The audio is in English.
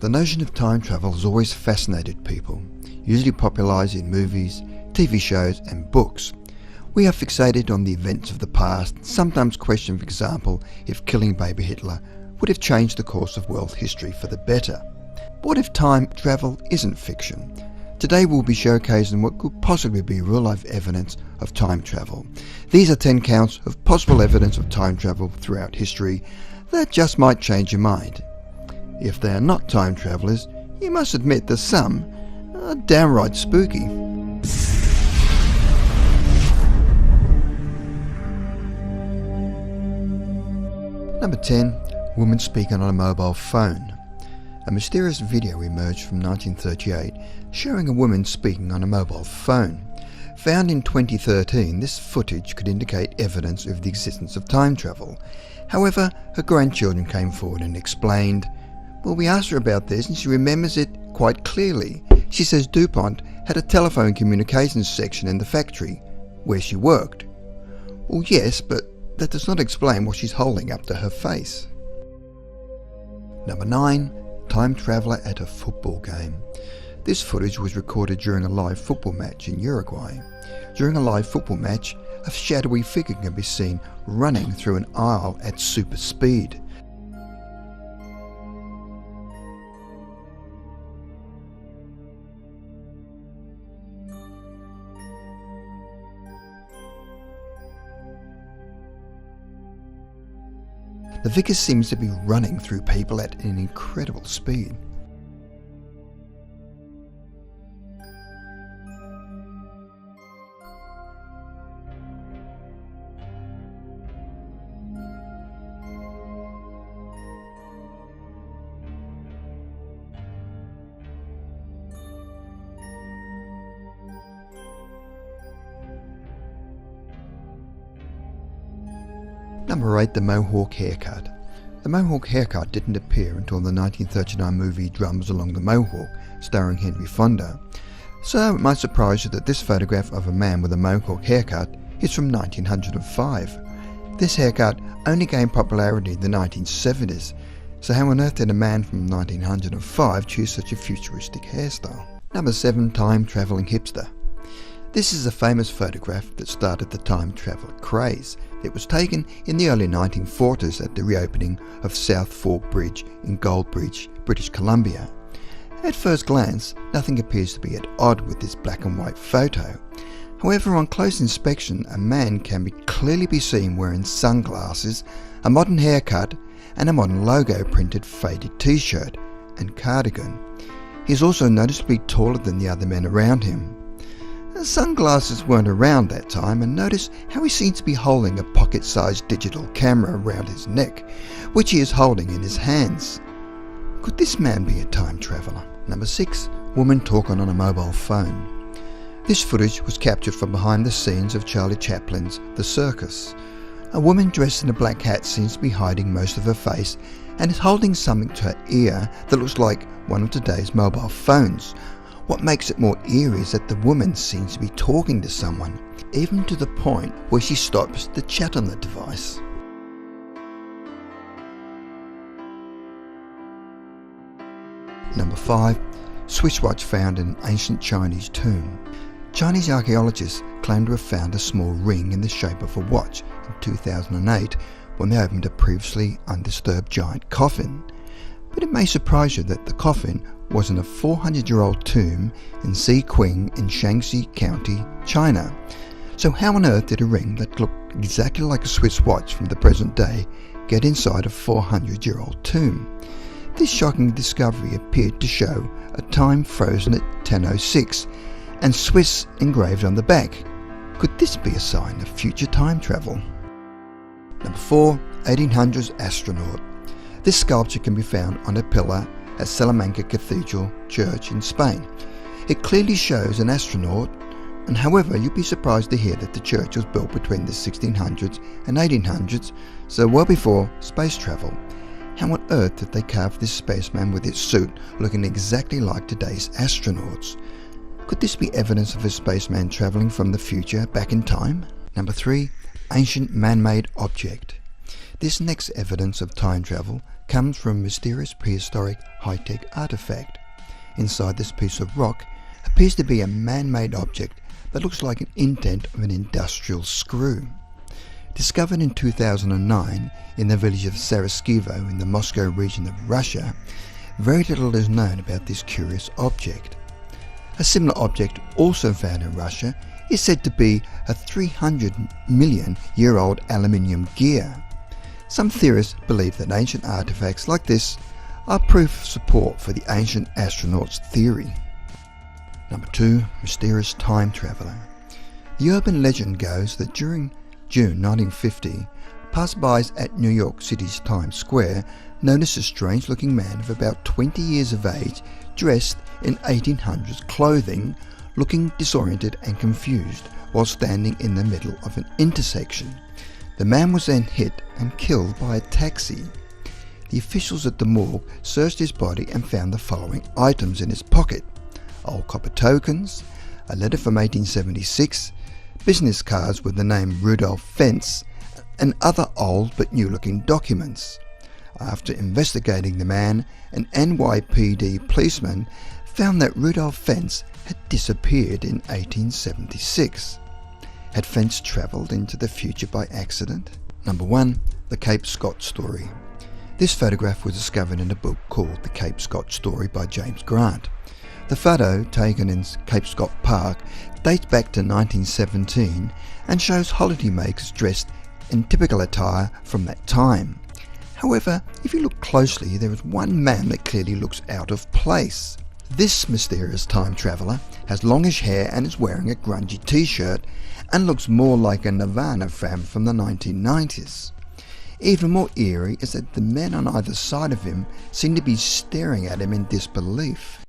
The notion of time travel has always fascinated people, usually popularised in movies, TV shows and books. We are fixated on the events of the past, sometimes question, for example, if killing baby Hitler would have changed the course of world history for the better. What if time travel isn't fiction? Today we'll be showcasing what could possibly be real-life evidence of time travel. These are 10 counts of possible evidence of time travel throughout history that just might change your mind. If they are not time travellers, you must admit that some are downright spooky. Number 10. Woman speaking on a mobile phone. A mysterious video emerged from 1938 showing a woman speaking on a mobile phone. Found in 2013, this footage could indicate evidence of the existence of time travel. However, her grandchildren came forward and explained, well, we asked her about this and she remembers it quite clearly. She says DuPont had a telephone communications section in the factory where she worked. Well, yes, but that does not explain what she's holding up to her face. Number 9. Time traveller at a football game. This footage was recorded during a live football match in Uruguay. During a live football match, a shadowy figure can be seen running through an aisle at super speed. The figure seems to be running through people at an incredible speed. Number 8. The Mohawk haircut. The Mohawk haircut didn't appear until the 1939 movie Drums Along the Mohawk, starring Henry Fonda. So it might surprise you that this photograph of a man with a Mohawk haircut is from 1905. This haircut only gained popularity in the 1970s, so how on earth did a man from 1905 choose such a futuristic hairstyle? Number 7. Time travelling hipster. This is a famous photograph that started the time travel craze. It was taken in the early 1940s at the reopening of South Fork Bridge in Goldbridge, British Columbia. At first glance, nothing appears to be at odds with this black and white photo. However, on close inspection, a man can clearly be seen wearing sunglasses, a modern haircut, and a modern logo printed faded t-shirt and cardigan. He is also noticeably taller than the other men around him. Sunglasses weren't around that time, and notice how he seems to be holding a pocket-sized digital camera around his neck, which he is holding in his hands. Could this man be a time traveller? Number 6. Woman talking on a mobile phone. This footage was captured from behind the scenes of Charlie Chaplin's The Circus. A woman dressed in a black hat seems to be hiding most of her face and is holding something to her ear that looks like one of today's mobile phones. What makes it more eerie is that the woman seems to be talking to someone, even to the point where she stops to chat on the device. Number 5. Swiss watch found in an ancient Chinese tomb. Chinese archaeologists claim to have found a small ring in the shape of a watch in 2008 when they opened a previously undisturbed giant coffin. But it may surprise you that the coffin was in a 400-year-old tomb in Ziqing in Shaanxi County, China. So how on earth did a ring that looked exactly like a Swiss watch from the present day get inside a 400-year-old tomb? This shocking discovery appeared to show a time frozen at 10:06 and Swiss engraved on the back. Could this be a sign of future time travel? Number 4. 1800s astronaut. This sculpture can be found on a pillar at Salamanca Cathedral Church in Spain. It clearly shows an astronaut, and however, you'd be surprised to hear that the church was built between the 1600s and 1800s, so well before space travel. How on earth did they carve this spaceman with his suit looking exactly like today's astronauts? Could this be evidence of a spaceman travelling from the future back in time? Number 3. Ancient man-made object. This next evidence of time travel comes from a mysterious prehistoric high-tech artifact. Inside this piece of rock appears to be a man-made object that looks like an indent of an industrial screw. Discovered in 2009 in the village of Sarajevo in the Moscow region of Russia, very little is known about this curious object. A similar object also found in Russia is said to be a 300 million year old aluminium gear. Some theorists believe that ancient artifacts like this are proof of support for the ancient astronauts' theory. Number 2. Mysterious time traveller. The urban legend goes that during June 1950, passersby at New York City's Times Square noticed a strange-looking man of about 20 years of age, dressed in 1800s clothing, looking disoriented and confused while standing in the middle of an intersection. The man was then hit and killed by a taxi. The officials at the morgue searched his body and found the following items in his pocket: old copper tokens, a letter from 1876, business cards with the name Rudolph Fentz, and other old but new-looking documents. After investigating the man, an NYPD policeman found that Rudolph Fentz had disappeared in 1876. Had Fentz travelled into the future by accident? Number 1. The Cape Scott Story. This photograph was discovered in a book called The Cape Scott Story by James Grant. The photo, taken in Cape Scott Park, dates back to 1917 and shows holidaymakers dressed in typical attire from that time. However, if you look closely, there is one man that clearly looks out of place. This mysterious time traveller has longish hair and is wearing a grungy t-shirt and looks more like a Nirvana fan from the 1990s. Even more eerie is that the men on either side of him seem to be staring at him in disbelief.